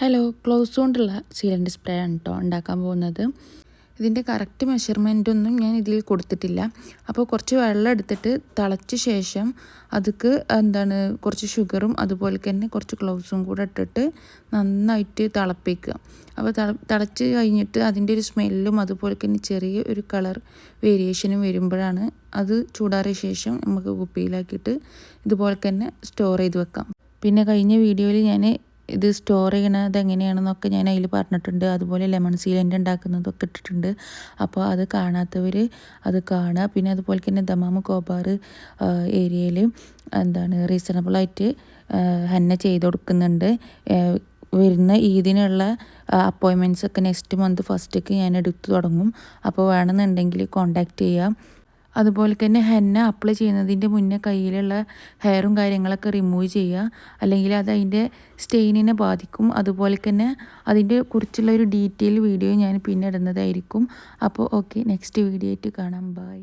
Hello, close കൊണ്ടുള്ള sealant spray ആണ് കേട്ടോ ഉണ്ടാക്കാൻ പോകുന്നത്. ഇതിൻ്റെ കറക്റ്റ് മെഷർമെൻറ്റൊന്നും ഞാൻ ഇതിൽ കൊടുത്തിട്ടില്ല. അപ്പോൾ കുറച്ച് വെള്ളം എടുത്തിട്ട് തിളച്ച ശേഷം അതിക്ക് കുറച്ച് ഷുഗറും അതുപോലെ തന്നെ കുറച്ച് ഗ്ലൗസും കൂടെ ഇട്ടിട്ട് നന്നായിട്ട് തിളപ്പിക്കുക. അപ്പോൾ തിളച്ച് കഴിഞ്ഞിട്ട് അതിൻ്റെ ഒരു സ്മെല്ലും അതുപോലെ തന്നെ ചെറിയ ഒരു കളർ വേരിയേഷനും വരുമ്പോഴാണ് അത് ചൂടാറിയ ശേഷം നമുക്ക് കുപ്പിയിലാക്കിയിട്ട് ഇതുപോലെ തന്നെ സ്റ്റോർ ചെയ്ത് വെക്കാം. പിന്നെ കഴിഞ്ഞ വീഡിയോയിൽ ഞാൻ ഇത് സ്റ്റോർ ചെയ്യണത് എങ്ങനെയാണെന്നൊക്കെ ഞാൻ അതിൽ പറഞ്ഞിട്ടുണ്ട്. അതുപോലെ ലെമൺ സീലൻ്റ് ഉണ്ടാക്കുന്നതൊക്കെ ഇട്ടിട്ടുണ്ട്. അപ്പോൾ അത് കാണാത്തവർ അത് കാണുക. പിന്നെ അതുപോലെ തന്നെ ദമാം കോബാർ ഏരിയയിൽ റീസണബിളായിട്ട് ഹെന്ന ചെയ്ത് കൊടുക്കുന്നുണ്ട്. വരുന്ന ഈദിനുള്ള അപ്പോയിൻമെൻറ്റ്സൊക്കെ നെക്സ്റ്റ് മന്ത് ഫസ്റ്റേക്ക് ഞാൻ എടുത്തു തുടങ്ങും. അപ്പോൾ വേണമെന്നുണ്ടെങ്കിൽ കോൺടാക്റ്റ് ചെയ്യാം. അതുപോലെ തന്നെ ഹെന്ന അപ്ലൈ ചെയ്യുന്നതിൻ്റെ മുന്നേ കയ്യിലുള്ള ഹെയറും കാര്യങ്ങളൊക്കെ റിമൂവ് ചെയ്യുക, അല്ലെങ്കിൽ അത് അതിൻ്റെ സ്റ്റെയിനിനെ ബാധിക്കും. അതുപോലെ തന്നെ അതിൻ്റെ കുറിച്ചുള്ള ഒരു ഡീറ്റെയിൽ വീഡിയോ ഞാൻ പിന്നെ ഇടുന്നതായിരിക്കും. അപ്പോൾ ഓക്കെ, നെക്സ്റ്റ് വീഡിയോ ആയിട്ട് കാണാം. ബൈ.